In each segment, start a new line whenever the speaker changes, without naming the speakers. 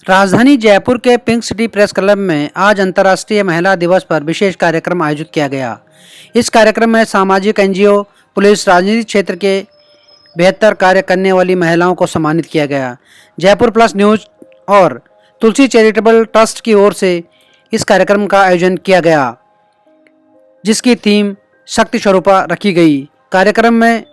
राजधानी जयपुर के pink city press club में आज अंतर्राष्ट्रीय महिला दिवस पर विशेष कार्यक्रम आयोजित किया गया। इस कार्यक्रम में सामाजिक एनजीओ, पुलिस, राजनीतिक क्षेत्र के बेहतर कार्य करने वाली महिलाओं को सम्मानित किया गया। जयपुर प्लस न्यूज और तुलसी चैरिटेबल ट्रस्ट की ओर से इस कार्यक्रम का आयोजन किया गया, जिसकी थीम शक्ति स्वरूपा रखी गई। कार्यक्रम में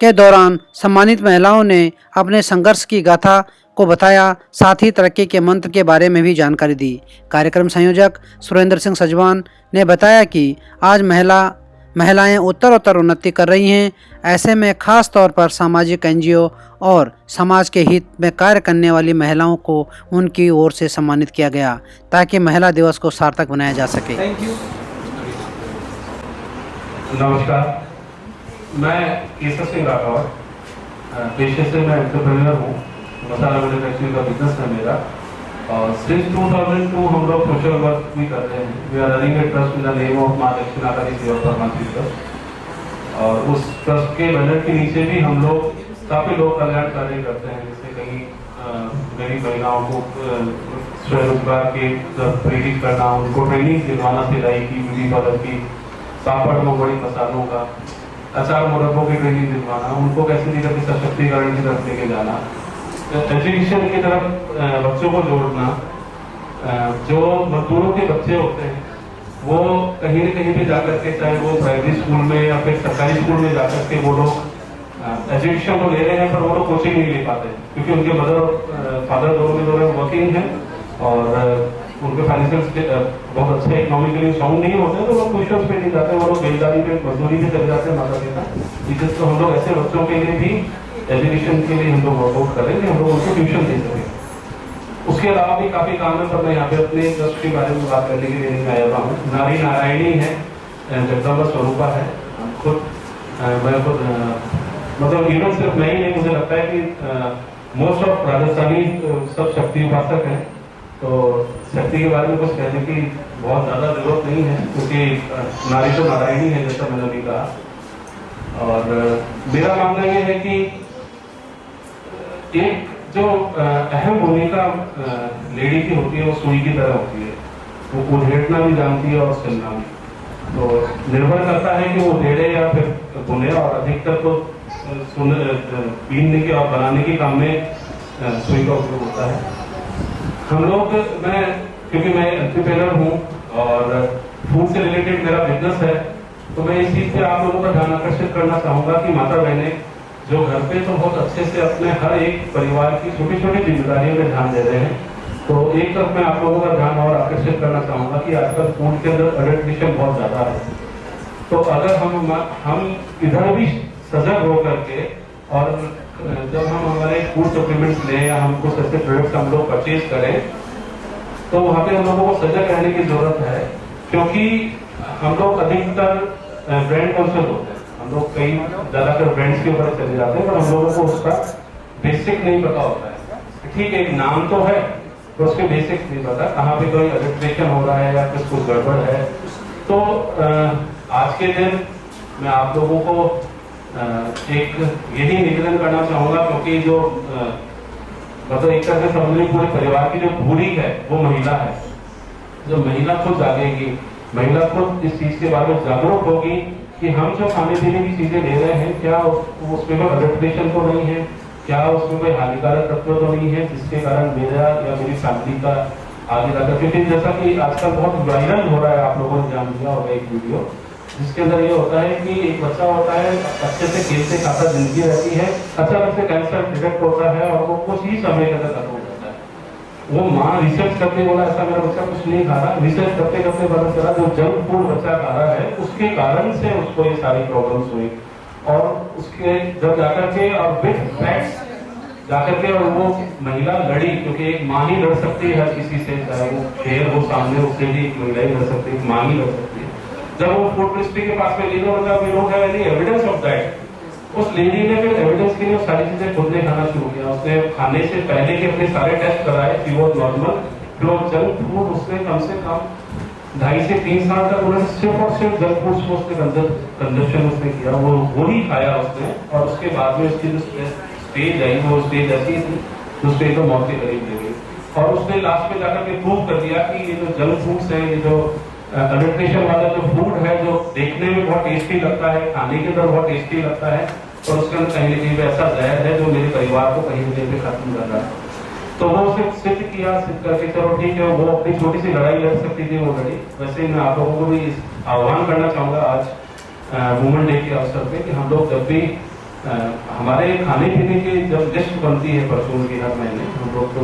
के दौरान सम्मानित महिलाओं ने अपने संघर्ष की गाथा को बताया, साथ ही तरक्की के मंत्र के बारे में भी जानकारी दी। कार्यक्रम संयोजक सुरेंद्र सिंह सजवान ने बताया कि आज महिलाएं उत्तरोत्तर उन्नति कर रही हैं। ऐसे में खास तौर पर सामाजिक एनजीओ और समाज के हित में कार्य करने वाली महिलाओं को उनकी ओर से सम्मानित किया गया, ताकि महिला दिवस को सार्थक बनाया जा सके।
Thank you. नमस्कार, मैं केसर सिंह राठौर, पेशे से मैं एंटरप्रेन्योर हूँ। मसाला मैन्युफैक्चरिंग का बिजनेस है मेरा और सिंस 2002 हम लोग सोशल वर्क भी कर रहे हैं। We are running a trust in the name of मां दक्षिणाकारी सेवा परमात्मा ट्रस्ट, और उस ट्रस्ट के बैनर के नीचे भी हम लोग काफ़ी लोग कल्याण कार्य करते हैं। जैसे कहीं गरीब महिलाओं को स्वरोजगार के प्रेरित करना, उनको ट्रेनिंग दिलवाना, सिलाई की, ब्यूटी पार्लर की, पापड़ मोगड़ी मसालों का, अचार मुरब्बों की ट्रेनिंग दिलवाना, उनको कैसे लीडर के सशक्तिकरण की तरफ लेके जाना, एजुकेशन की तरफ बच्चों को जोड़ना। जो मजदूरों के बच्चे होते हैं वो कहीं न कहीं भी जाकर के, चाहे वो प्राइवेट स्कूल में या फिर सरकारी स्कूल में जाकर के वो लोग एजुकेशन तो ले रहे हैं, पर वो लोग कोचिंग नहीं ले पाते क्योंकि उनके मदर और फादर दोनों वर्किंग हैं और उनके फाइनेंशियल बहुत अच्छे इकोनॉमिकली साउंड नहीं होते, तो वो ट्यूशन पे नहीं जाते, वो लोग बेलदारी पे मजदूरी पे चले जाते हैं माता पिता। जिससे हम लोग ऐसे बच्चों के लिए भी एजुकेशन के लिए हम लोग वर्कआउट करेंगे, हम लोग उनको ट्यूशन दे सकें। उसके अलावा भी काफ़ी काम है, पर मैं यहाँ पे अपने ट्रस्ट के बारे में बात करने के लिए नहीं आया हूँ। नारी नारायणी है, जगदम्बा स्वरूपा है। मैं खुद मतलब इवन सिर्फ मैं ही नहीं, मुझे लगता है कि मोस्ट ऑफ राजस्थानी सब शक्ति उपासक हैं, तो शक्ति के बारे में कुछ कहने की बहुत ज़्यादा जरूरत नहीं है, क्योंकि नारी तो नारायणी है, जैसा मैंने अभी कहा। और मेरा मानना यह है कि एक जो अहम भूमिका लेडी की होती है वो सुई की तरह होती है। वो उधेड़ना भी जानती है और सिलना भी। तो निर्भर करता है कि वो उधेड़े या फिर बुने, और अधिकतर तो बीनने के और बनाने के काम में सुई का उपयोग होता है। हम लोग, क्योंकि मैं एंटरप्रेन्योर हूँ और फूड से रिलेटेड मेरा बिजनेस है, तो मैं इस चीज पे आप लोगों का ध्यान आकर्षित करना चाहूंगा कि माता बहनें जो घर पे तो बहुत अच्छे से अपने हर एक परिवार की छोटी छोटी जिम्मेदारियों में ध्यान दे रहे हैं, तो एक तरफ मैं आप लोगों का ध्यान और आकर्षित करना चाहूंगा कि आजकल फूड के अंदर एडिक्शन बहुत ज्यादा है। तो अगर हम इधर भी सजग हो करके, और जब हम हमारे फूड सप्लीमेंट्स लें या हमको सस्ते प्रोडक्ट्स हम लोग परचेज करें, तो वहाँ पे हम लोगों को सजग रहने की जरूरत है, क्योंकि हम लोग अधिकतर ब्रांड कॉन्शियस होते हैं। हम लोग कई ज्यादातर ब्रांड्स के ऊपर चले जाते हैं, पर हम लोगों को उसका बेसिक नहीं पता होता है। ठीक है, एक नाम तो है, तो उसके बेसिक नहीं पता, कहाँ पे कोई एडिक्शन हो रहा है या फिर कुछ गड़बड़ है। तो आज के दिन मैं आप लोगों को एक यही निवेदन करना चाहूंगा, क्योंकि जो मतलब एक तरह से समझ पूरे परिवार की जो भूरी है वो महिला है। जो महिला खुद जागेगी, महिला खुद इस चीज के बारे में जागरूक होगी कि हम जो खाने पीने की चीजें ले रहे हैं, क्या उसमें कोई एडिक्शन तो नहीं है, क्या उसमें कोई हानिकारक तत्व तो नहीं है, जिसके कारण मेरा या मेरी फैमिली का आगे जाकर, क्योंकि जैसा कि आजकल बहुत वायरल हो रहा है, आप लोगों ने जान लिया होगा एक वीडियो, जिसके अंदर ये होता है कि एक बच्चा होता है, अच्छे से खेलते खाता जिंदगी रहती है, अचानक से कैंसर डिटेक्ट होता है और वो कुछ ही समय के अंदर खत्म हो जाता है। वो माँ रिसर्च करके बोला ऐसा मेरा बच्चा कुछ नहीं खा रहा, रिसर्च करते करते पता चला जो जंक फूड बच्चा खा रहा है उसके कारण से उसको ये सारी प्रॉब्लम्स हुई। और उसके जब जाकर के और विद फैक्ट्स जाकर के और वो महिला लड़ी, क्योंकि एक माँ ही लड़ सकती है हर किसी से, चाहे वो शेर हो सामने, उससे भी एक महिला ही लड़ सकती है, एक माँ ही लड़ सकती है। जब वो फूड मिनिस्ट्री के पास में लीडर होता है, लोग है एविडेंस ऑफ दैट, उस लेडी ने फिर एविडेंस के लिए सारी चीजें खुद ने खाना शुरू किया। उसने खाने से पहले के अपने सारे टेस्ट कराए, प्योर नॉर्मल, फिर जंक फूड उसने कम से कम 2.5 से 3 साल तक उन्होंने सिर्फ और सिर्फ जंक फूड्स को उसके अंदर कंजप्शन उसने किया, वो ही खाया उसने। और उसके बाद में उसकी जो स्टेज आई वो स्टेज ऐसी थी, उस स्टेज को मौत के करीब ले गई। और उसने लास्ट में जाकर के प्रूव कर दिया कि ये जो जंक फूड्स है, ये जो अडल्ट्रेशन वाला जो फूड है, जो देखने में बहुत टेस्टी लगता है, खाने के अंदर बहुत टेस्टी लगता है, और उसके अंदर कहीं ना कहीं ऐसा जहर है जो मेरे परिवार को कहीं ना कहीं खत्म कर रहा है। तो वो उसे सिद्ध किया, सिद्ध करके चलो ठीक है, वो अपनी छोटी सी लड़ाई लड़ सकती थी, वो लड़ी। वैसे ही मैं आप लोगों को भी आह्वान करना चाहूंगा आज वुमेन डे के अवसर पे कि हम लोग जब भी हमारे खाने पीने की जब लिस्ट बनती है परचून की हर महीने, हम लोग तो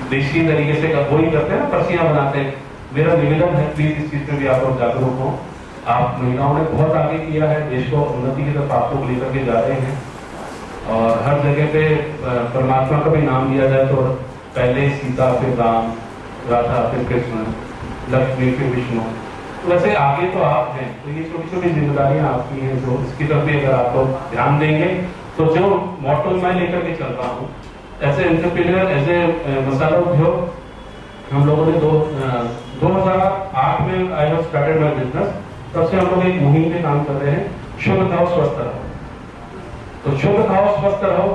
देशी तरीके से वही करते हैं, पर्चियां बनाते हैं। मेरा निवेदन है प्लीज इस चीज में भी आप लोग जागरूक हो। आप महिलाओं ने बहुत आगे किया है, देश को उन्नति की तरफ आप लोग लेकर के जा रहे हैं, और हर जगह पे परमात्मा का भी नाम लिया जाए तो पहले सीता, फिर राम, राधा, फिर कृष्ण, लक्ष्मी, फिर विष्णु, तो वैसे आगे तो आप हैं। तो ये छोटी छोटी जिम्मेदारियां आपकी हैं, जो इसकी तरफ भी अगर आप लोग ध्यान देंगे तो जो मॉडल मैं लेकर के चल रहा हूँ ऐसे एंटरप्रेन्योर, ऐसे मसाला उद्योग, हम लोगों ने 2008 में I have started my business. तब से हम लोग एक मुहिम पे काम कर रहे हैं, शुद्ध खाओ स्वस्थ रहो। तो शुद्ध खाओ स्वस्थ रहो,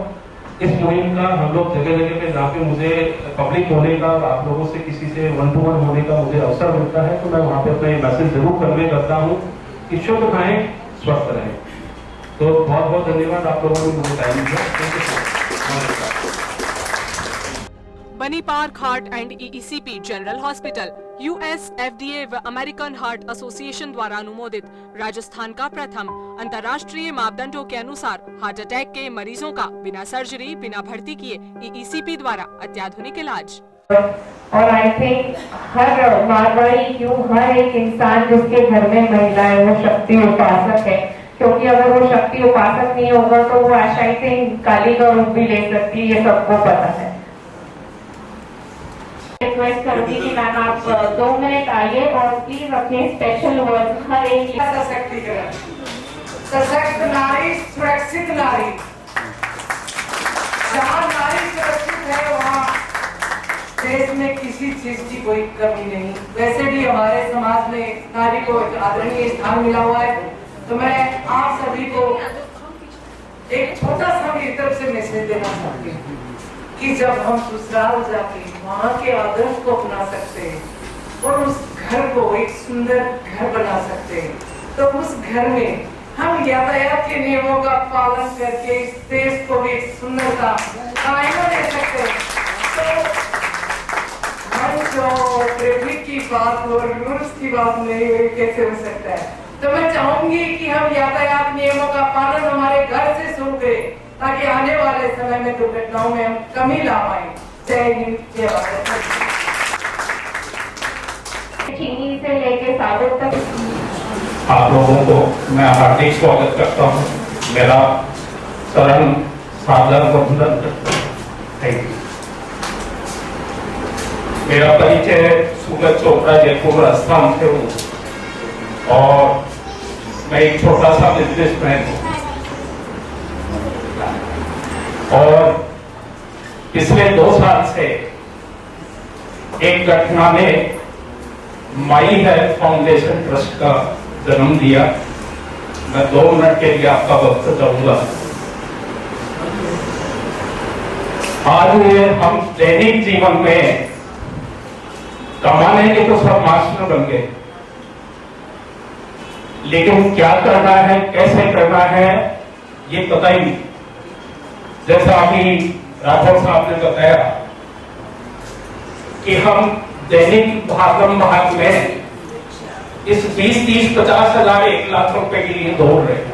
इस मुहिम का हम लोग जगह जगह पे जहाँ पे मुझे पब्लिक होने का, आप लोगों से किसी से 1 to 1 होने का मुझे अवसर मिलता है, तो मैं वहाँ पे अपना ये मैसेज जरूर कन्वे करता हूँ कि शुद्ध खाएं, स्वस्थ रहें। तो बहुत बहुत धन्यवाद आप लोगों ने मुझे टाइम दिया।
बनी park heart and EECP general hospital US FDA व अमेरिकन हार्ट एसोसिएशन द्वारा अनुमोदित राजस्थान का प्रथम अंतर्राष्ट्रीय मापदंडों के अनुसार हार्ट अटैक के मरीजों का बिना सर्जरी, बिना भर्ती किए ईईसीपी द्वारा अत्याधुनिक इलाज।
और आई थिंक हर मारवाड़ी क्यों हर एक इंसान जिसके घर में महिला है वो शक्ति उपासक है, क्योंकि अगर वो शक्ति उपासक नहीं होगा तो वो आशाई सिंह काली का रूप भी ले सकती है, ये सबको पता है। रिक्वेस्ट करूंगी कि मैम आप 2 मिनट आइए और प्लीज अपने स्पेशल वर्ड हर एक
सशक्तिकरण, सशक्त नारी सुरक्षित नारी। जहाँ नारी सुरक्षित है वहाँ देश में किसी चीज की कोई कमी नहीं। वैसे भी हमारे समाज में नारी को एक आदरणीय स्थान मिला हुआ है। तो मैं आप सभी को एक छोटा सा मेरी तरफ से मैसेज देना चाहती हूँ कि जब हम ससुराल जाके वहाँ के आदर्श को अपना सकते हैं और उस घर को एक सुंदर घर बना सकते हैं, तो उस घर में हम यातायात के नियमों का पालन करके इस देश को एक सुंदरता कायम दे सकते हैं। तो जो ट्रैफिक की बात और रूल्स की बात नहीं हुई, कैसे हो सकता है? तो मैं चाहूंगी कि हम यातायात नियमों का पालन हमारे घर से शुरू करें, ताकि आने वाले समय में दुर्घटनाओं में हम कमी ला पाए। जय हिंद, जय भारत।
चीनी से लेके साबुत तक
आप लोगों को मैं हार्दिक स्वागत करता हूँ। मेरा सरल सादर वंदन करता हूँ। Thank you. मेरा परिचय सूरज चोपड़ा, जयपुर राजस्थान से हूँ और मैं एक छोटा सा बिजनेसमैन हूँ। और पिछले 2 साल से एक घटना ने माई हेल्थ फाउंडेशन ट्रस्ट का जन्म दिया। मैं 2 मिनट के लिए आपका वक्त चाहूंगा। आज हम दैनिक जीवन में कमाने के तो सब मास्टर बन गए, लेकिन क्या करना है, कैसे करना है, ये पता ही नहीं। जैसा अभी राठौर साहब ने बताया कि हम दैनिक भागम भाग में इस 20, 30, 50 हजार 1 लाख रुपए के लिए दौड़ रहे हैं,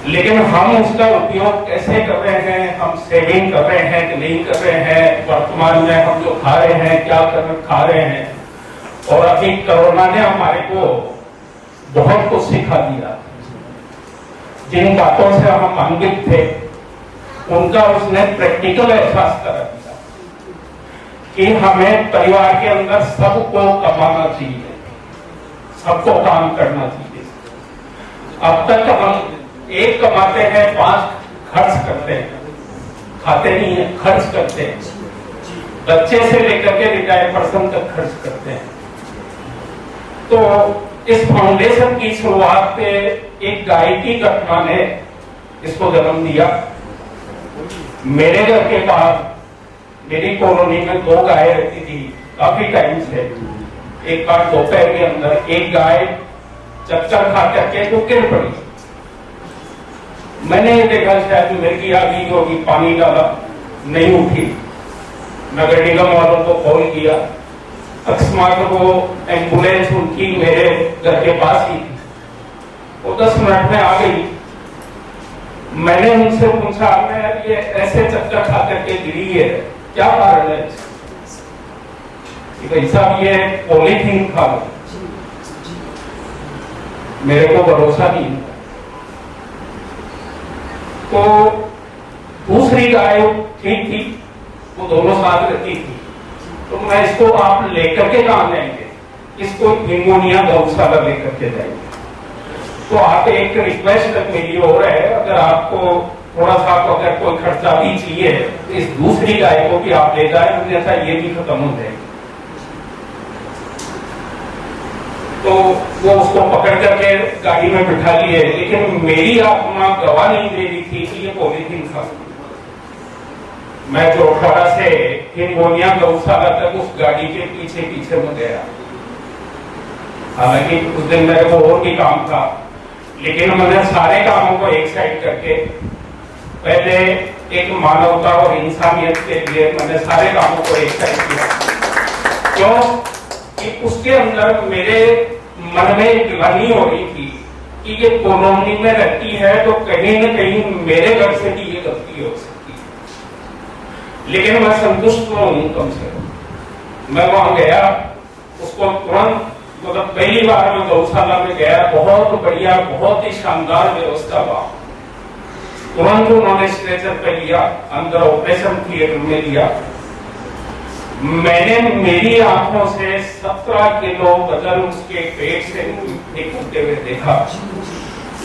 लेकिन हम उसका उपयोग कैसे कर रहे हैं, हम सेविंग कर रहे हैं कि नहीं कर रहे हैं, वर्तमान में हम जो खा रहे हैं क्या खा रहे हैं। और अभी कोरोना ने हमारे को बहुत कुछ सिखा दिया। जिन बातों से हम अनभिज्ञ थे उनका उसने प्रैक्टिकल एहसास करा दिया कि हमें परिवार के अंदर सबको कमाना चाहिए, सबको काम करना चाहिए। अब तक हम 1 कमाते हैं, 5 खर्च करते हैं, खाते नहीं है, खर्च करते हैं। बच्चे से लेकर के रिटायर्ड पर्सन तक खर्च करते हैं। तो इस फाउंडेशन की शुरुआत पे एक गायकी घटना ने इसको जन्म दिया। मेरे घर के बाद
मेरी कॉलोनी में 2 गाय रहती थी काफी टाइम से। एक बार दोपहर के अंदर एक गाय चक्कर खा करके तो गिर पड़ी। मैंने ये देखा शायद मिर्गी आ गई होगी, पानी डाला, नहीं उठी। नगर निगम वालों को कॉल किया, अकस्मात वो एम्बुलेंस उनकी मेरे घर के पास ही थी, वो 10 मिनट में आ गई। मैंने उनसे पूछा, मैं ये ऐसे चक्कर खा करके गिरी है, क्या कारण है? कि भाई साहब ये पॉलीथीन खा गई। मेरे को भरोसा नहीं। तो दूसरी गाय ठीक थी, वो दोनों साथ रहती थी। तो मैं इसको आप लेकर के कहां जाएंगे? इसको हिंगोनिया गौशाला लेकर के जाएंगे। तो आप एक रिक्वेस्ट मेरी हो रहा है, अगर आपको थोड़ा सा अगर कोई खर्चा भी चाहिए तो इस दूसरी गाय को भी आप ले जाए, अन्यथा ये भी खत्म हो जाएगी। तो वो उसको पकड़ करके गाड़ी में बिठा लिए, लेकिन मेरी आत्मा गवाह नहीं दे रही थी कि ये पॉलीथीन खा। मैं जोड़वाड़ा से हिंगोनिया गौशाला तक उस गाड़ी के पीछे पीछे में गया। हालांकि उस दिन मेरे को और भी काम था, लेकिन मैंने सारे कामों को एक साइड करके पहले एक मानवता और इंसानियत के लिए मैंने सारे कामों को एक साइड किया। क्यों कि उसके अंदर मेरे मन में एक ग्लानि हो रही थी कि ये कॉलोनी में रहती है तो कहीं न कहीं मेरे घर से भी ये गलती हो सकती है। लेकिन मैं संतुष्ट हूं कम से कम। मैं वहां गया, उसको तुरंत, मतलब पहली बार मैं गौशाला में गया, बहुत बढ़िया, बहुत ही शानदार व्यवस्था हुआ। तुरंत उन्होंने स्ट्रेचर पे लिया, अंदर ऑपरेशन थिएटर में लिया। मैंने मेरी आंखों से 17 किलो वजन उसके पेट से निकलते हुए देखा।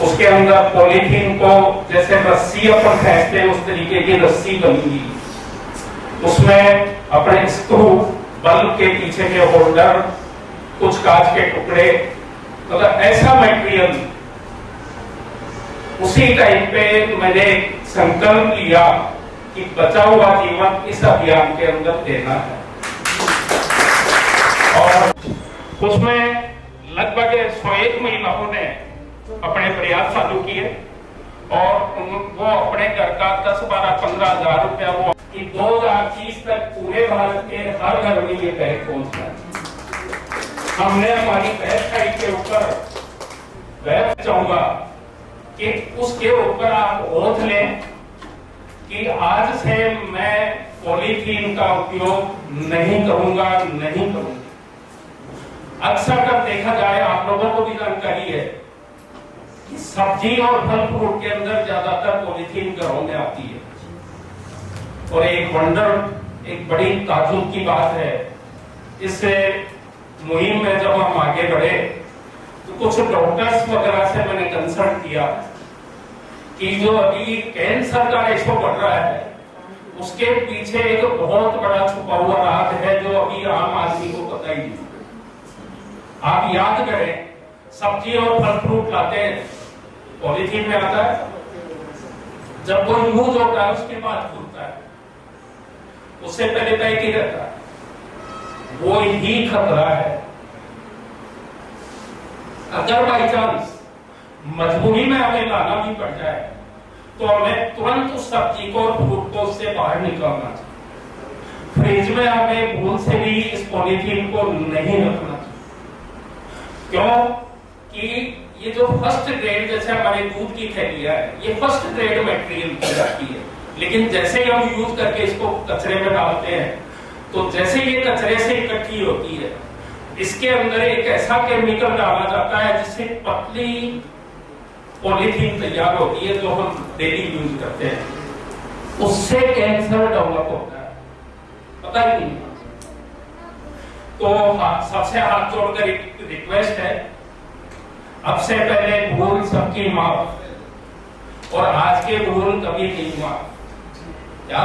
उसके अंदर पॉलीथीन को जैसे रस्सी अपन फेंकते हैं उस तरीके की रस्सी बनी, उसमें अपने स्क्रू, बल्ब के पीछे के होल्डर, कुछ कांच के टुकड़े, मतलब ऐसा मटेरियल। उसी टाइम पे मैंने संकल्प लिया कि बचा हुआ जीवन इस अभियान के अंदर देना है। और उसमें लगभग 101 महिलाओं ने अपने प्रयास चालू किए और वो अपने घर का 10, 12, 15 हजार रुपया वो कि 2030 तक पूरे भारत के हर घर में ये बैग पहुंचना है। हमने हमारी वेबसाइट के ऊपर वेब चाहूंगा कि उसके ऊपर आप ओथ लें कि आज से मैं पॉलीथीन का उपयोग नहीं करूंगा, नहीं करूंगा। अक्सर कर देखा जाए, आप लोगों को भी जानकारी है कि सब्जी और फल फ्रूट के अंदर ज्यादातर पॉलीथीन घरों में आती है। और एक वंडर, एक बड़ी ताजुब की बात है, इससे मुहिम में जब हम आगे बढ़े तो कुछ डॉक्टर्स वगैरह से मैंने कंसल्ट किया कि जो अभी कैंसर का रेशो बढ़ रहा है उसके पीछे एक बहुत बड़ा छुपा हुआ राज है जो अभी आम आदमी को पता ही नहीं। आप याद करें, सब्जी और फल फ्रूट लाते हैं, पॉलीथीन में आता है, जब वो यूज होता है उसके बाद खुलता है, उससे पहले पैक ही रहता है। वो ही खतरा है। अगर बाई चांस मजबूरी में हमें लाना भी पड़ जाए तो हमें तुरंत उस सब्जी को और फ्रूट को उससे बाहर निकालना चाहिए। फ्रिज में हमें भूल से भी इस पॉलीथीन को नहीं रखना चाहिए। क्यों कि ये जो फर्स्ट ग्रेड, जैसे हमारे दूध की थैलियां है, ये फर्स्ट ग्रेड मटेरियल की जाती है, लेकिन जैसे ही हम यूज करके इसको कचरे में डालते हैं तो जैसे ये कचरे से इकट्ठी होती है, इसके अंदर एक ऐसा केमिकल डाला जाता है जिससे पतली पॉलीथीन तैयार होती है जो हम डेली यूज करते हैं, उससे कैंसर डेवलप होता है, पता ही नहीं। तो सबसे हाथ जोड़कर एक रिक्वेस्ट है, अब से पहले भूल सबकी माफ और आज के भूल कभी नहीं माफ। क्या?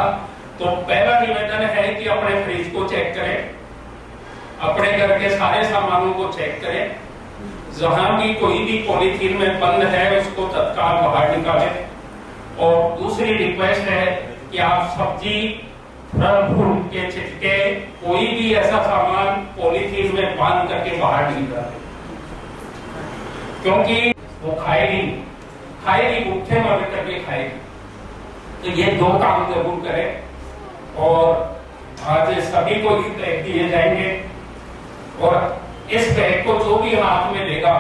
तो पहला निवेदन है कि अपने फ्रिज को चेक करें, अपने घर के सारे सामानों को चेक करें, जहां भी कोई भी पॉलीथीन में बंद है उसको तत्काल बाहर निकालें। और दूसरी रिक्वेस्ट है कि आप सब्जी, फल फूल के छिटके, कोई भी ऐसा सामान पॉलीथीन में बांध करके बाहर नहीं डाले, क्योंकि वो खाएगी भूखे मर करके खाएगी। तो ये 2 काम जरूर करें और आज सभी को ही बैग दिए जाएंगे और इस बैग को जो भी हाथ में लेगा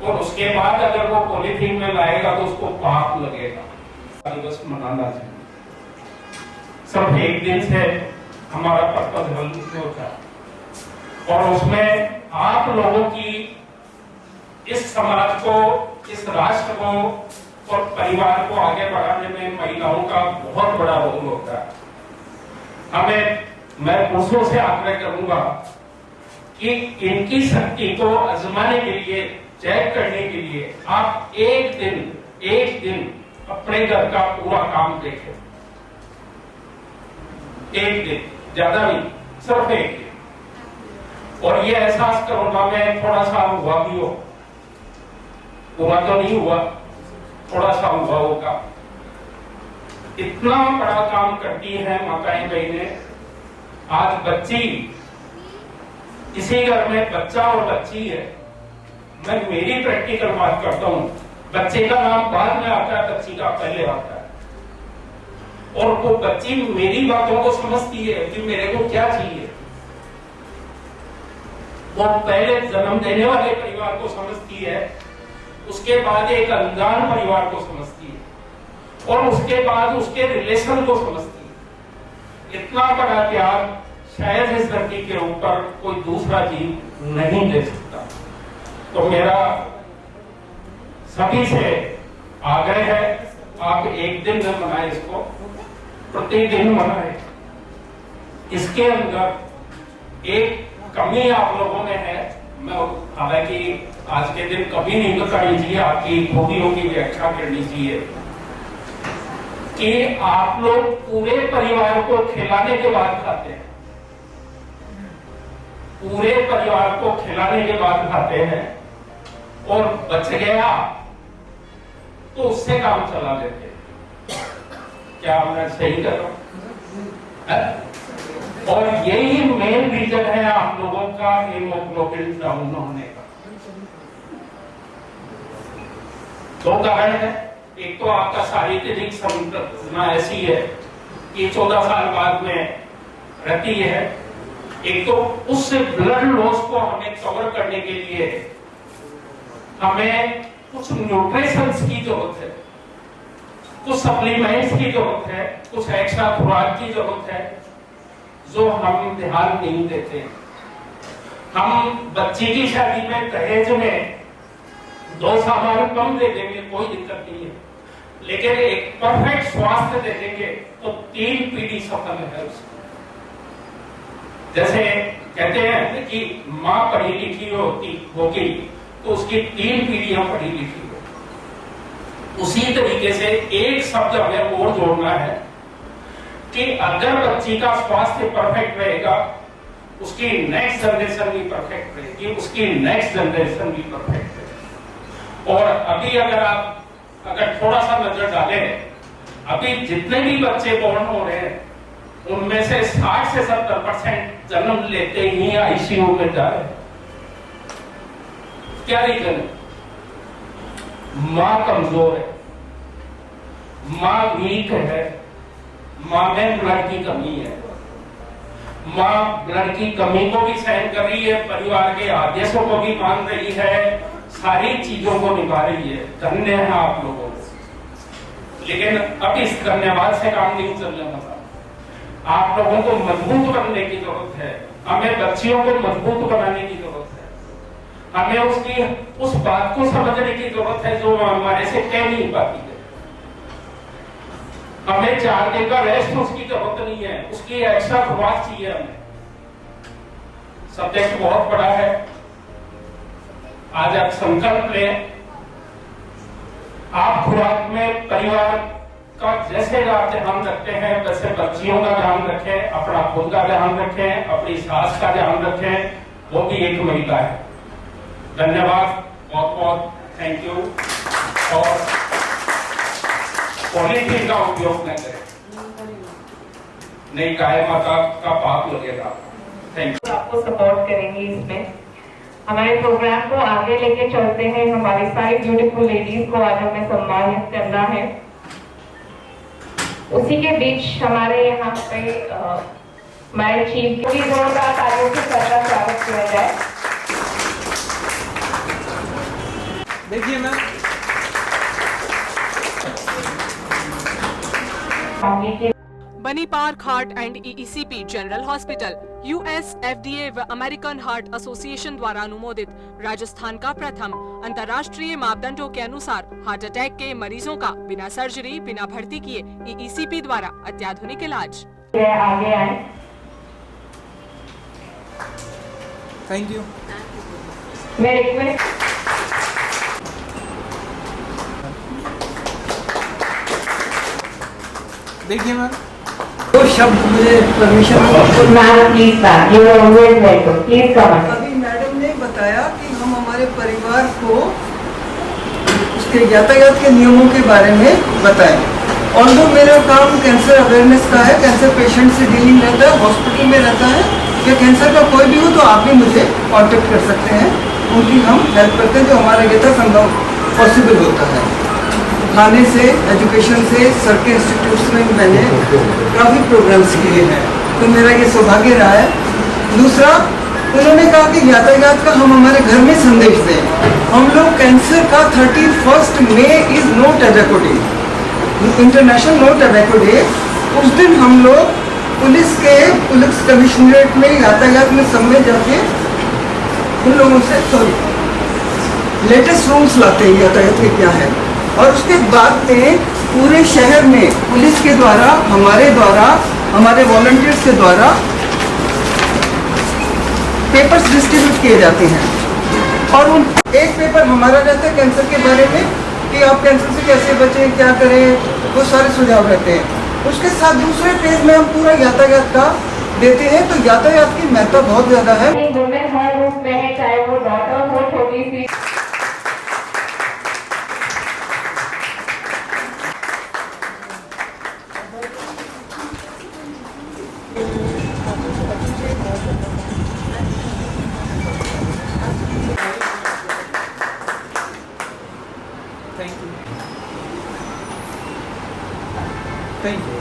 और उसके बाद अगर वो पॉलीथीन में लाएगा तो उसको पाप लगेगा। दिवस मनाना चाहिए, सिर्फ एक दिन से हमारा पर्पज हल नहीं होता और उसमें आप लोगों की इस समाज को, इस राष्ट्र को और परिवार को आगे बढ़ाने में महिलाओं का बहुत बड़ा रोल होता है। मैं पुरुषों से आग्रह करूंगा कि इनकी शक्ति को आजमाने के लिए, चेक करने के लिए आप एक दिन अपने घर का पूरा काम देखें। एक दिन, ज्यादा नहीं, सिर्फ एक दिन। और ये एहसास करूंगा मैं थोड़ा सा हुआ भी हो, पूरा तो नहीं हुआ, थोड़ा सा हुआ होगा। इतना बड़ा काम करती है माताएं बहनें। आज बच्ची, इसी घर में बच्चा और बच्ची है, मैं मेरी प्रैक्टिकल बात करता हूँ, बच्चे का नाम बाद में आता है, बच्ची का पहले आता है। और वो बच्ची मेरी बातों को समझती है कि मेरे को क्या चाहिए। वो पहले जन्म देने वाले परिवार को समझती है, उसके बाद एक अनजान परिवार को समझती है और उसके बाद उसके रिलेशन को समझती है। इतना बड़ा प्यार शायद इस धरती के ऊपर कोई दूसरा जीव नहीं दे सकता। तो मेरा सभी से आग्रह है, आप एक दिन में मनाएं इसको, प्रतिदिन मनाएं। इसके अंदर एक कमी आप लोगों में है, मैं हालांकि आज के दिन कभी नहीं बतानी चाहिए, आपकी खूबियों की व्याख्या करनी चाहिए कि आप लोग पूरे परिवार को खिलाने के बाद खाते हैं, पूरे परिवार को खिलाने के बाद खाते हैं और बच गया तो उससे काम चला लेते हैं। क्या मैं सही कर रहा हूं? और यही मेन रीजन है आप लोगों का हीमोग्लोबिन डाउन होने का। 2 कारण है, एक तो आपका शारीरिक संरचना ऐसी है कि 14 साल बाद में रहती है, एक तो उस ब्लड लॉस को हमें कवर करने के लिए हमें कुछ न्यूट्रिशंस की जरूरत है, कुछ सप्लीमेंट्स की जरूरत है, कुछ एक्स्ट्रा खुराक की जरूरत है जो हम ध्यान नहीं देते। हम बच्ची की शादी में दहेज में 2 सामान कम दे देंगे, कोई दिक्कत नहीं है, लेकिन एक परफेक्ट स्वास्थ्य दे देंगे तो 3 पीढ़ी सफल है उसकी। जैसे कहते हैं कि माँ पढ़ी लिखी होगी तो उसकी 3 पीढ़ियां पढ़ी लिखी हो। उसी तरीके से एक शब्द हमें और जोड़ना है कि अगर बच्ची का स्वास्थ्य परफेक्ट रहेगा, उसकी नेक्स्ट जनरेशन भी परफेक्ट रहेगी, उसकी नेक्स्ट जनरेशन भी परफेक्ट रहेगी। और अभी अगर थोड़ा सा नजर डालें, अभी जितने भी बच्चे बॉर्न हो रहे हैं उनमें से 60 से 70% जन्म लेते ही आईसीयू में जा रहे हैं। क्या रीजन है? मां कमजोर है, मां वीक है, मां में ब्लड की कमी है, मां ब्लड की कमी को भी सहन कर रही है, परिवार के आदेशों को भी मान रही है, सारी चीजों को निभा रही है। धन्य है आप लोगों को। लेकिन अब इस धन्यवाद से काम नहीं चलने वाला। आप लोगों को मजबूत बनने की जरूरत है, हमें बच्चियों को मजबूत बनाने की जरूरत है, हमें उस बात को समझने की जरूरत है जो हमारे से कह नहीं पाती है। हमें 4 दिन का रेस्ट उसकी जरूरत नहीं है, उसकी एक्स्ट्रा खुराक चाहिए हमें। सब्जेक्ट बहुत बड़ा है, आज आप संकल्प लें, आप खुराक में परिवार का जैसे आप ध्यान रखते हैं वैसे बच्चियों का ध्यान रखें, अपना खुद का ध्यान रखें, अपनी सास का ध्यान रखें, वो भी एक महिला है। धन्यवाद, बहुत बहुत थैंक यू। और पॉलीथीन का उपयोग न करें। नहीं गाय माता का पाप लगेगा। Thank you.
आपको सपोर्ट करेंगे इसमें। हमारे प्रोग्राम को आगे लेके चलते हैं। हमारी सारी ब्यूटीफुल लेडीज को आज हमें सम्मानित करना है। उसी के बीच हमारे यहाँ पे हमारे चीफ की जोरदार तालियों के साथ स्वागत किया जाए।
देखिए मैम,
बनी park heart and EECP general hospital US FDA व अमेरिकन हार्ट एसोसिएशन द्वारा अनुमोदित राजस्थान का प्रथम अंतर्राष्ट्रीय मापदंडों के अनुसार हार्ट अटैक के मरीजों का बिना सर्जरी बिना भर्ती किए ईईसीपी द्वारा अत्याधुनिक इलाज।
आगे आए।
Thank you.
मैं रिक्वेस्ट
देखिए मैम, दो शब्द मुझे permission.
Ma'am please ma'am, you are always welcome, please come.
अभी मैडम ने बताया कि हम हमारे परिवार को उसके यातायात के नियमों के बारे में बताएं। ऑल्दो मेरा काम कैंसर अवेयरनेस का है, कैंसर पेशेंट से डीलिंग रहता है, हॉस्पिटल में रहता है, या कैंसर का कोई भी हो तो आप भी मुझे कांटेक्ट कर सकते हैं। उनकी हम हेल्प करते हैं जो हमारा यथासंभव पॉसिबल होता है। खाने से, एजुकेशन से, सर के इंस्टीट्यूट्स में मैंने काफ़ी प्रोग्राम्स किए हैं, तो मेरा ये सौभाग्य रहा है। दूसरा, उन्होंने कहा कि यातायात का हम हमारे घर में संदेश दें। हम लोग कैंसर का 31 मई is no tobacco day, international no tobacco day. उस दिन हम लोग पुलिस कमिश्नरेट में यातायात में सब में जाके उन लोगों से लेटेस्ट रूल्स लाते हैं यातायात के क्या है, और उसके बाद में पूरे शहर में पुलिस के द्वारा, हमारे वॉलंटियर्स के द्वारा पेपर्स डिस्ट्रीब्यूट किए जाते हैं। और उन एक पेपर हमारा रहता है कैंसर के बारे में कि आप कैंसर से कैसे बचें, क्या करें, वो सारे सुझाव रहते हैं। उसके साथ दूसरे पेज में हम पूरा यातायात का देते हैं। तो यातायात की महत्ता बहुत ज़्यादा है।
वुमेन हर रूप में है, चाहे वो डॉटर हो, छोटी सी।
Thank you. Thank you.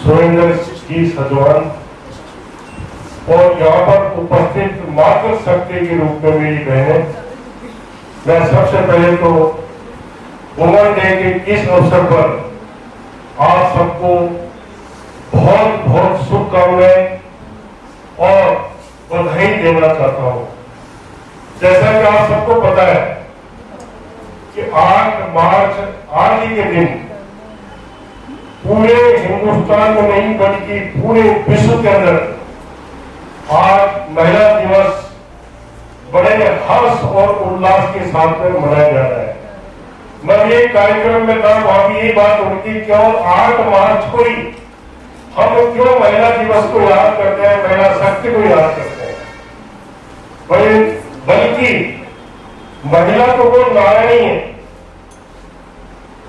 Surendra ji Sajwan और यहाँ पर उपस्थित मातृ शक्ति के रूप में मेरी बहनें, मैं सबसे पहले तो वुमेन डे के इस अवसर पर आप सबको बहुत बहुत शुभकामनाएं और बधाई देना चाहता हूँ। जैसा कि आप सबको पता है कि 8 मार्च आज ही के दिन पूरे हिंदुस्तान में नहीं बल्कि पूरे विश्व के अंदर आज महिला दिवस बड़े हर्ष और उल्लास के साथ में मनाया जा रहा है। मैं ये कार्यक्रम में था, वहां भी यही बात उनकी क्यों 8 मार्च को ही हम क्यों महिला दिवस को याद करते हैं, महिला शक्ति को याद करते हैं। बल्कि महिला तो वो नारायणी है,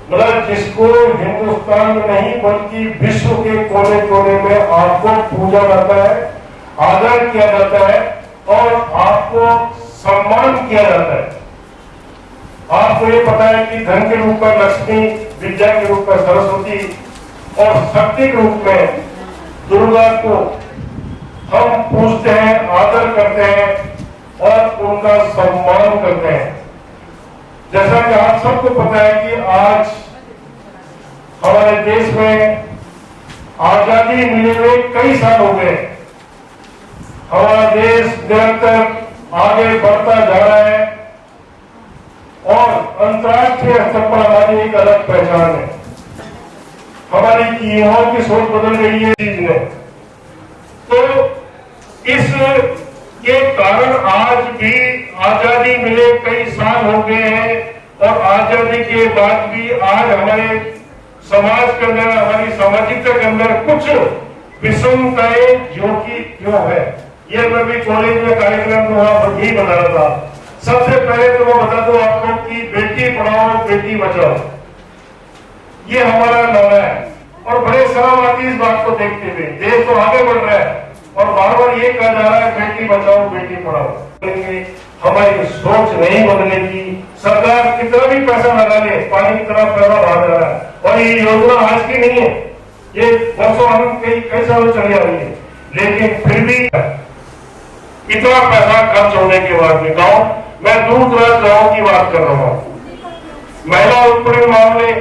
मतलब जिसको हिंदुस्तान में नहीं बल्कि विश्व के कोने कोने में आपको पूजा जाता है, आदर किया जाता है और आपको सम्मान किया जाता है। आपको ये पता है कि धन के रूप में लक्ष्मी, विद्या के रूप में सरस्वती और शक्ति के रूप में दुर्गा को हम पूजते हैं, आदर करते हैं और उनका सम्मान करते हैं। जैसा कि आप सबको पता है कि आज हमारे देश में आजादी मिले हुए कई साल हो गए। हमारा देश निरंतर आगे बढ़ता जा रहा है और अंतर्राष्ट्रीय स्तर पर हमारी एक अलग पहचान है। हमारी युवाओं की सोच बदल गई है चीज में, तो इस के कारण आज भी आजादी मिले कई साल हो गए हैं और आजादी के बाद भी आज हमारे समाज के अंदर, हमारी सामाजिकता के अंदर कुछ विषमताएं जो कि क्यों है। ये मैं भी कॉलेज में कार्यक्रम में वहां यही बता रहा था। सबसे पहले तो मैं बता दूं आपको कि बेटी पढ़ाओ बेटी बचाओ, ये हमारा नारा है। और बड़े सलामती इस बात को देखते हुए देश तो आगे बढ़ रहा है और बार बार ये कहा जा रहा है बेटी बचाओ बेटी पढ़ाओ। हमारी सोच नहीं बदलेगी, सरकार कितना भी पैसा लगा ले, पानी की तरह पैसा बहा जा रहा है। और ये योजना आज की नहीं है, ये वर्षों कई सालों चली आ रही है, लेकिन फिर भी इतना पैसा खर्च होने के बाद में गाँव, मैं दूर दराज गाँव की बात कर रहा हूँ, महिला उत्पीड़न मामले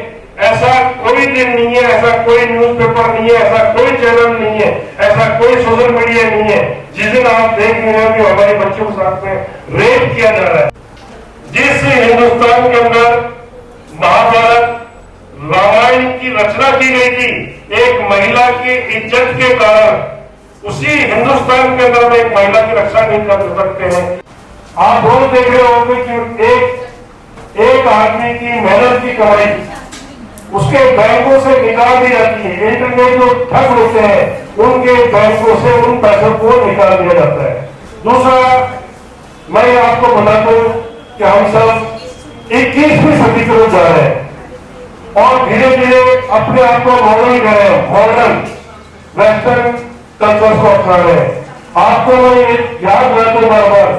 ऐसा कोई दिन नहीं है, ऐसा कोई न्यूज़पेपर नहीं है, ऐसा कोई चैनल नहीं है, ऐसा कोई सोशल मीडिया नहीं है जिस दिन आप देख रहे हो कि हमारे बच्चों के साथ में रेप किया जा रहा है। जिस हिंदुस्तान के अंदर महाभारत रामायण की रचना की गई थी एक महिला की इज्जत के कारण, उसी हिंदुस्तान के अंदर में एक महिला की रक्षा नहीं कर सकते हैं। आप रोज देख रहे होंगे कि एक आदमी की मेहनत की कमाई उसके बैंकों से निकाल दी जाती है। इंटरनेट जो ठग होते हैं उनके बैंकों से उन पैसों को निकाल दिया जाता है। दूसरा, मैं आपको बता दूं कि हम सब 21वीं सदी की ओर जा रहे हैं और धीरे धीरे अपने आप को मॉडर्न कर रहे हैं, मॉडर्न वेस्टर्न कल्चर को अपना रहे हैं। आपको मैं याद रखता हूं बार बार,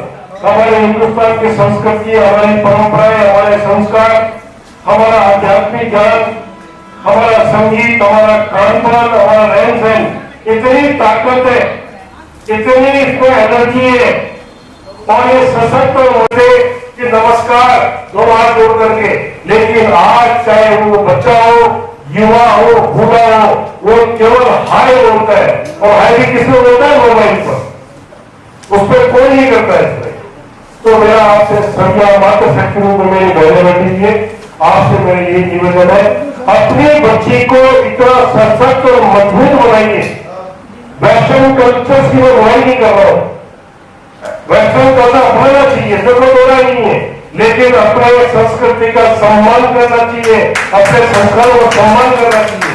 हमारे हिंदुस्तान की संस्कृति, हमारी परंपराएं, हमारे संस्कार, हमारा आध्यात्मिक ज्ञान, हमारा संगीत, हमारा खान पान, हमारा रहन सहन, इतनी ताकत है, इतनी इसमें एनर्जी है और ये सशक्त होते कि नमस्कार दो हाथ जोड़ करके। लेकिन आज चाहे वो बच्चा हो, युवा हो, बूढ़ा हो, वो केवल हाय बोलता है और हाय भी किसमें बोलता है? मोबाइल पर, उस पर कोई नहीं करता है इसमें। तो मेरा आपसे संज्ञा मात्र शक्तियों को मेरी बहने बैठीजिए, आपसे मेरा यही निवेदन है, अपनी बच्ची को इतना सशक्त और मजबूत बनाइए। वेस्टर्न कल्चर की मैं बुराई नहीं कर रहा हूं, वेस्टर्न करना अपनाना चाहिए, तो कोई बुरा नहीं है, लेकिन अपने संस्कृति का सम्मान करना चाहिए, अपने संस्कारों का सम्मान करना चाहिए।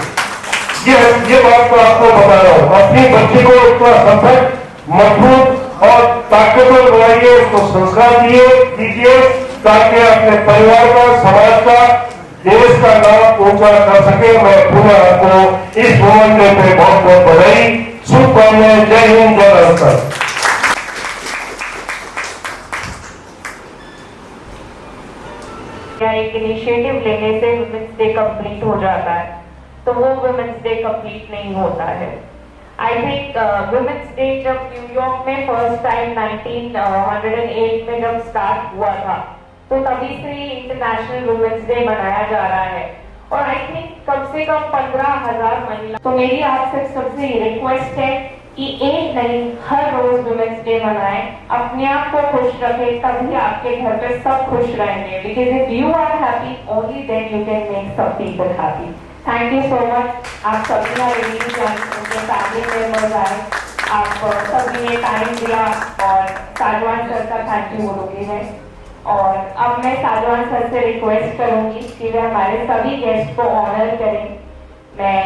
ये बात तो आपको बता रहा हूं। अपनी बच्ची को इतना सशक्त, मजबूत और ताकतवर बनाइए, उसको संस्कार दीजिए ताकि अपने परिवार का, समाज का, देश का नाम ऊंचा कर सके। मैं पूरा आपको इस मोमेंट पे बहुत बहुत बधाई, शुभकामनाएं। जय हिंद, जय भारत।
एक इनिशिएटिव लेने से वुमेन्स डे कंप्लीट हो जाता है, तो वो वुमेन्स डे कंप्लीट नहीं होता है। आई थिंक वुमेन्स डे जब न्यूयॉर्क में फर्स्ट टाइम 1908 में जब स्टार्ट हुआ था, तो तभी से इंटरनेशनल वुमेन्स डे मनाया जा रहा है और आई थिंक कम से कम 15,000 महिला। तो मेरी आपसे सबसे रिक्वेस्ट है कि एक नहीं, हर रोज वुमेन्स डे मनाएं, अपने आप को खुश रखें, तभी आपके घर पे सब खुश रहेंगे। Because if you are happy only then you can make सब people happy. Thank you so much. आप सभी ने उनके फैमिली मेंबर्स आए, आप सभी ने टाइम दिया और साजवान सर का थैंक यू बोलूंगी मैं। और अब मैं साजवान सर से रिक्वेस्ट करूंगी कि वे हमारे सभी गेस्ट को ऑनर करें। मैं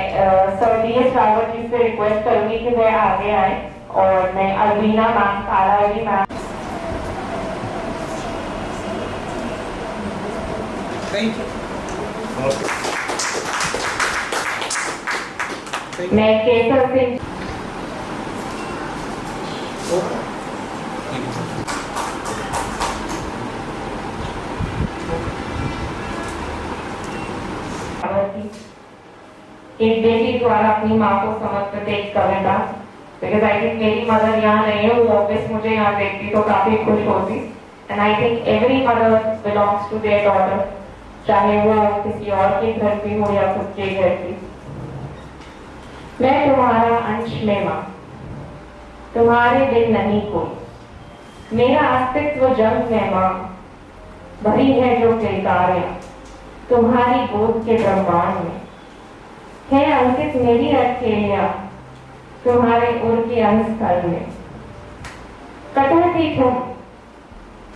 सर DS रावत जी से रिक्वेस्ट करूंगी कि वे आगे आए और मैं अलबीना मैम, कालावली मैम, मैं केसर सिंह, एक बेटी द्वारा अपनी माँ को समर्पित एक कविता। बिकॉज आई थिंक मेरी मदर यहाँ नहीं है, वो ऑब्वियस मुझे यहाँ देखती तो काफी खुश होती। And I think every mother belongs to their daughter, चाहे वो किसी और के घर की हो या खुद के घर की। मैं तुम्हारा अंश में माँ, तुम्हारे बिन नहीं कोई, मेरा अस्तित्व जंग में माँ, भरी है जो किरदारियां तुम्हारी गोद के ब्रह्मांड में, है अंकित मेरी अकेलियां तुम्हारे उर के अंशस्थल में। कठोर थी तुम,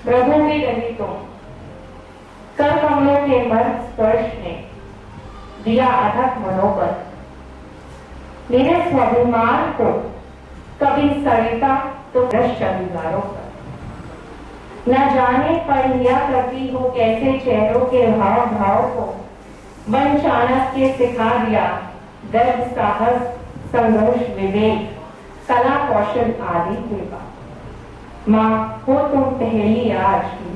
प्रभु भी रही तुम, कर कमलों के मर्द स्पर्श ने दिया अथक मनोबल। मेरे स्वाभिमान को कभी सरिता तो भ्रष्ट अधिकारों पर। न जाने पढ़ लिया करती हो कैसे चेहरों के भाव भाव को, बन चाणक्य सिखा दिया गर्व साहस संघर्ष विवेक कला कौशल आदि होगा। माँ हो तुम पहली आज की,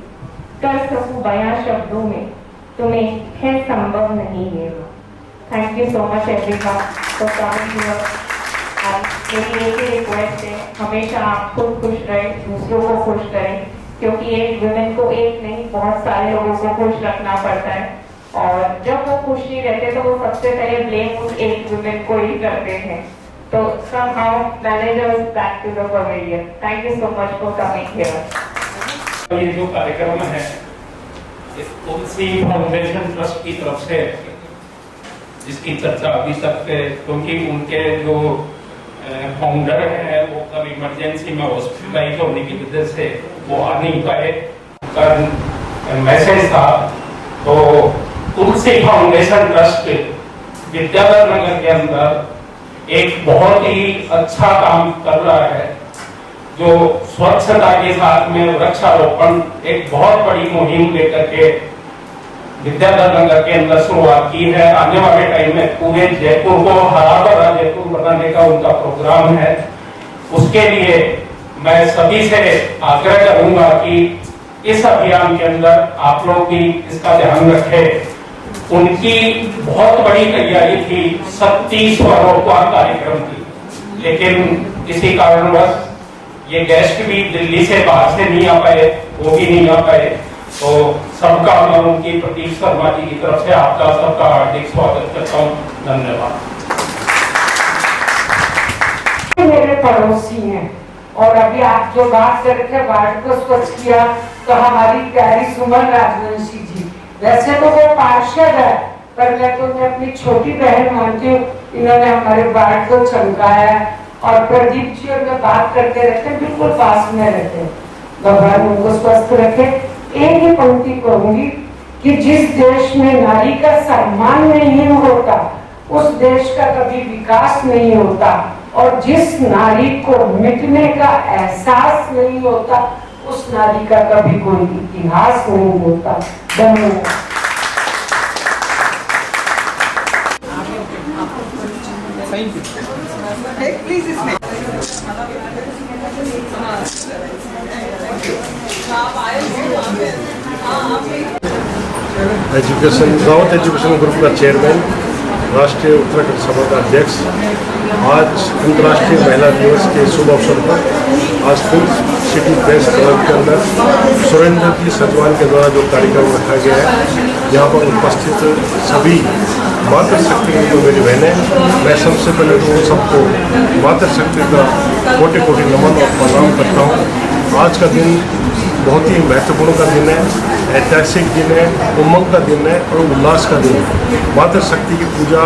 कर सकूं बयां शब्दों में, तुम्हें है संभव नहीं है। Thank you so much everyone for coming here. मेरी एक ही रिक्वेस्ट है, हमेशा आप खुद खुश रहे, दूसरों को खुश करें, क्योंकि एक वुमेन को एक नहीं बहुत सारे लोगों को खुश रखना पड़ता है, और जब वो खुश नहीं रहते तो वो सबसे पहले ब्लेम उस एक वुमेन को ही करते हैं। तो somehow managers back to the pavilion. Thank you so much for coming here.
ये जो कार्यक्रम है तुलसी फाउंडेशन ट्रस्ट की तरफ से, जिसकी चर्चा अभी तक क्योंकि उनके जो फाउंडर है वो कल इमरजेंसी में हॉस्पिटलाइज होने की वजह से वो आ नहीं पाए, कल मैसेज था। तो तुलसी फाउंडेशन ट्रस्ट विद्याधर नगर के अंदर एक बहुत ही अच्छा काम कर रहा है, जो स्वच्छता के साथ में वृक्षारोपण एक बहुत बड़ी मुहिम लेकर के विद्याधर नगर के अंदर शुरुआत की है। आने वाले टाइम में पूरे जयपुर को हरा भरा जयपुर बनाने का उनका प्रोग्राम है। उसके लिए मैं सभी से आग्रह करूंगा कि इस अभियान के अंदर आप लोग भी इसका ध्यान रखें। उनकी बहुत बड़ी तैयारी थी 37 स्वरोपवार कार्यक्रम की, लेकिन किसी कारणवश ये गेस्ट भी दिल्ली से बाहर से नहीं आ पाए, वो भी नहीं आ पाए। तो सबका मैं उनकी प्रतीक शर्मा जी की तरफ से आपका सबका हार्दिक स्वागत करता हूँ। धन्यवाद।
मेरे पड़ोसी हैं, और अभी आप जो बात कर रहे थे वार्ड को स्वच्छ किया, तो हमारी प्यारी सुमन राजवंशी जी, वैसे तो वो पार्षद है, पर मैं तो उन्हें अपनी छोटी बहन मानती हूँ। इन्होंने हमारे वार्ड को चमकाया, और प्रदीप जी और मैं बात करते रहते हैं, बिल्कुल पास में रहते हैं। भगवान उनको स्वस्थ रखे। एक ही पंक्ति कहूंगी कि जिस देश में नारी का सम्मान नहीं होता उस देश का कभी विकास नहीं होता, और जिस नारी को मिटने का एहसास नहीं होता उस नारी का कभी कोई इतिहास नहीं होता। धन्यवाद।
एजुकेशन दावत एजुकेशन ग्रुप का चेयरमैन, राष्ट्रीय उत्तराखंड सभा का अध्यक्ष, आज अंतर्राष्ट्रीय महिला दिवस के शुभ अवसर पर आज फिल्म सिटी प्रेस क्लब के अंदर सुरेंद्र जी सजवान के द्वारा जो कार्यक्रम रखा गया है, यहाँ पर उपस्थित सभी मातृशक्ति की जो मेरी बहनें, मैं सबसे पहले तो सबको मातृशक्ति का कोटि कोटि नमन और प्रणाम करता हूँ। आज का दिन बहुत ही महत्वपूर्ण का दिन है, ऐतिहासिक दिन है, उमंग का दिन है और उल्लास का दिन है। मातृशक्ति की पूजा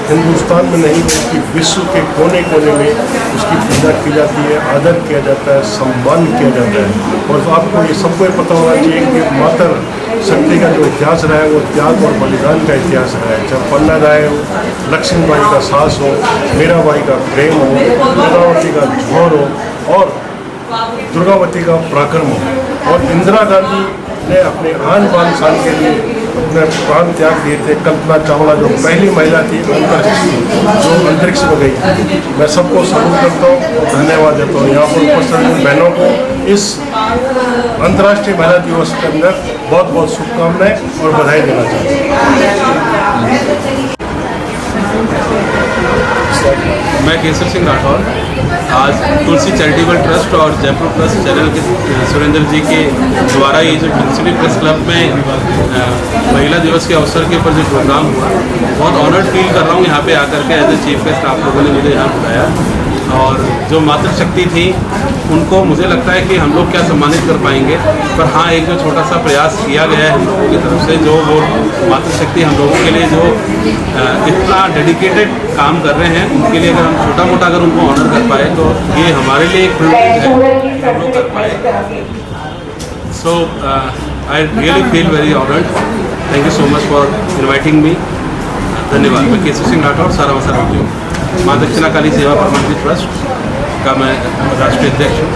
हिंदुस्तान में नहीं बल्कि विश्व के कोने कोने में उसकी पूजा की जाती है, आदर किया जाता है, सम्मान किया जाता है। और आपको ये सबको ये पता होना चाहिए कि मातृशक्ति का जो इतिहास रहा है वो त्याग और बलिदान का इतिहास रहा है। चाहे पन्ना राय हो, लक्ष्मीबाई का साहस हो, मीराबाई का प्रेम हो, दुर्गावती का झोर हो और दुर्गावती का पराक्रम हो, और इंदिरा गांधी ने अपने आन बान शान के लिए अपने प्राण त्याग दिए थे। कल्पना चावला जो पहली महिला थी जो अंतरिक्ष में गई। मैं सबको सल्यूट करता हूँ, धन्यवाद देता हूँ। यहाँ पर उपस्थित बहनों को इस अंतर्राष्ट्रीय महिला दिवस के अंदर बहुत बहुत शुभकामनाएं और बधाई देना चाहता हूँ।
मैं केसर सिंह राठौर आज तुलसी चैरिटेबल ट्रस्ट और जयपुर प्लस चैनल के सुरेंद्र जी के द्वारा ये जो तुलसी प्रेस क्लब में महिला दिवस के अवसर के ऊपर जो प्रोग्राम हुआ, बहुत ऑनर्ड फील कर रहा हूँ यहाँ पे आकर के। एज ए चीफ गेस्ट आप लोगों ने मुझे यहाँ बुलाया, और जो मातृशक्ति थी उनको मुझे लगता है कि हम लोग क्या सम्मानित कर पाएंगे, पर हाँ एक जो छोटा सा प्रयास किया गया है हम लोगों की तरफ से, जो वो मातृशक्ति हम लोगों के लिए जो इतना डेडिकेटेड काम कर रहे हैं, उनके लिए अगर हम छोटा मोटा अगर उनको ऑनर कर पाए तो ये हमारे लिए एक प्रिविलेज है कि हम लोग कर पाए। So I really feel very honoured. Thank you so much for inviting me. धन्यवाद। मैं केसर सिंह राठौर सारा मसा हूँ, माँ दक्षिणा काली सेवा परमानंद ट्रस्ट का मैं राष्ट्रीय अध्यक्ष हूँ।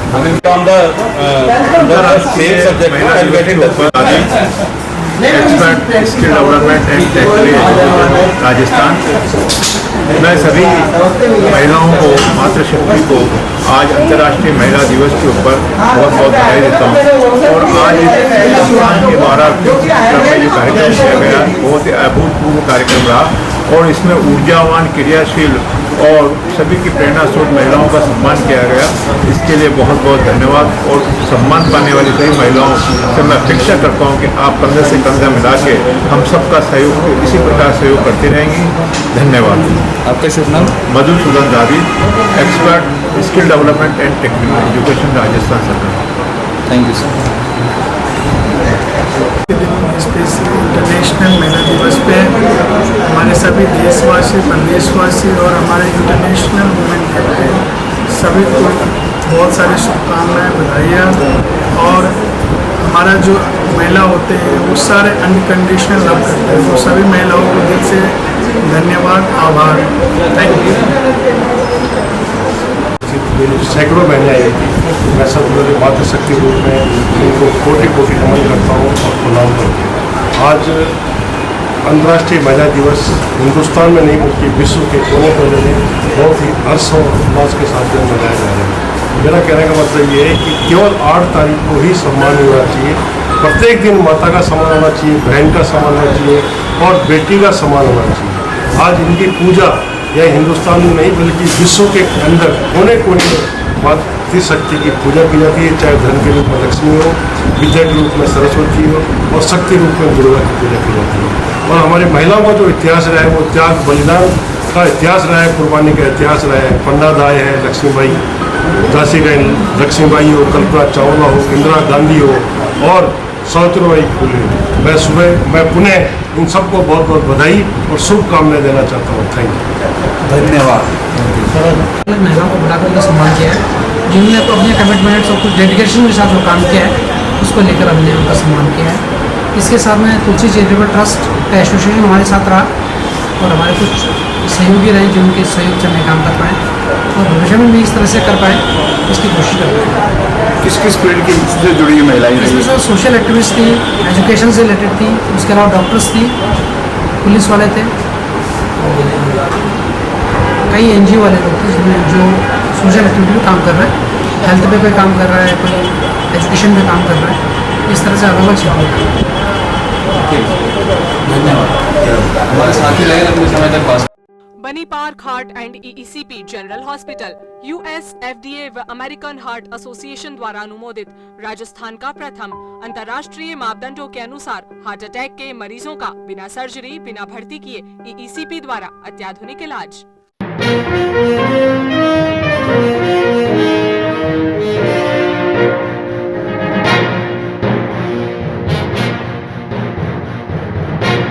On the same subject, I'll get in touch with
expert skill development and technical education Rajasthan. मैं सभी महिलाओं को, मातृशक्ति को आज अंतर्राष्ट्रीय महिला दिवस के ऊपर बहुत बहुत बधाई देता हूँ। और आज हिंदुस्तान के द्वारा जो कार्यक्रम किया गया बहुत ही अभूतपूर्व कार्यक्रम रहा और इसमें ऊर्जावान, क्रियाशील और सभी की प्रेरणा स्रोत महिलाओं का सम्मान किया गया। इसके लिए बहुत बहुत धन्यवाद। और सम्मान पाने वाली सभी महिलाओं से मैं अपेक्षा करता हूँ कि आप कंधे से कंधा मिला के हम सबका सहयोग इसी प्रकार सहयोग करते रहेंगी। धन्यवाद।
आपका शुभ नाम?
Madhusudan Daveed, expert skill development and technical education Rajasthan सरकार।
Thank you sir.
इंटरनेशनल महिला दिवस पे हमारे सभी देशवासी, प्रदेशवासी और हमारे इंटरनेशनल वुमेन डे पे सभी को बहुत सारी शुभकामनाएं, बधाइयाँ। और हमारा जो महिला होते हैं वो सारे अनकंडीशनल लव करते हैं, तो सभी महिलाओं को दिल से धन्यवाद, आभार, थैंक यू।
सैकड़ों बहनें आई थी। मैं सब लोग मातृशक्ति रूप में उनको कोटि कोटि नमन करता हूँ और प्रणाम करता हूँ। आज अंतर्राष्ट्रीय महिला दिवस हिंदुस्तान में नहीं बल्कि विश्व के कोने कोने में बहुत ही हर्ष और उल्लास के साथ मनाया जा रहा है। मेरा कहने का मतलब ये है कि केवल 8 तारीख को ही सम्मान होना चाहिए। प्रत्येक दिन माता का सम्मान होना चाहिए, बहन का सम्मान होना चाहिए और बेटी का सम्मान होना चाहिए। आज इनकी पूजा यह हिंदुस्तान में नहीं बल्कि विश्व के अंदर कोने कोने में मातृशक्ति की पूजा की जाती है, चाहे धन के रूप में लक्ष्मी हो, विद्या के रूप में सरस्वती हो और शक्ति रूप में दुर्गा की पूजा की जाती है। और हमारी महिलाओं का जो इतिहास रहा है वो त्याग बलिदान का इतिहास रहा है, कुर्बानी का इतिहास रहा है। पंडा दाय है, लक्ष्मीबाई, झांसी की लक्ष्मीबाई हो, कल्पना चावला हो, इंदिरा गांधी हो और सावित्रीबाई फुले हो। मैं पुनः इन सबको बहुत बहुत बधाई और शुभकामनाएं देना चाहता हूँ। थैंक यू, धन्यवाद।
महिलाओं को बुलाकर उनका सम्मान किया है, जिन्होंने तो अपने कमिटमेंट्स और कुछ डेडिकेशन के साथ जो काम किया है उसको लेकर हमने उनका सम्मान किया है। इसके साथ में तुलसी चैरिटेबल ट्रस्ट का एसोसिएशन हमारे साथ रहा और हमारे कुछ सहयोगी रहे जो उनके सहयोग से हमें काम कर पाए और भविष्य में भी इस तरह से कर पाए, इसकी कोशिश कर पाए।
किस किस फील्ड की से जुड़ी हुई महिलाएं रही?
इसमें सर सोशल एक्टिविस्ट थी, एजुकेशन से रिलेटेड थी, उसके अलावा डॉक्टर्स थी, पुलिस वाले थे, कई NGO वाले लोग थे जिनमें जो सोशल एक्टिविटी में काम कर रहे हैं, हेल्थ पे काम कर रहा है, कोई एजुकेशन पे काम कर रहा है, इस तरह से अलग अलग चीज़ें।
धन्यवाद। हमारे साथी लगे लंबे समय तक पास।
बनी park heart and EECP general hospital US FDA व अमेरिकन हार्ट एसोसिएशन द्वारा अनुमोदित राजस्थान का प्रथम अंतर्राष्ट्रीय मापदंडों के अनुसार हार्ट अटैक के मरीजों का बिना सर्जरी, बिना भर्ती किए EECP द्वारा अत्याधुनिक इलाज।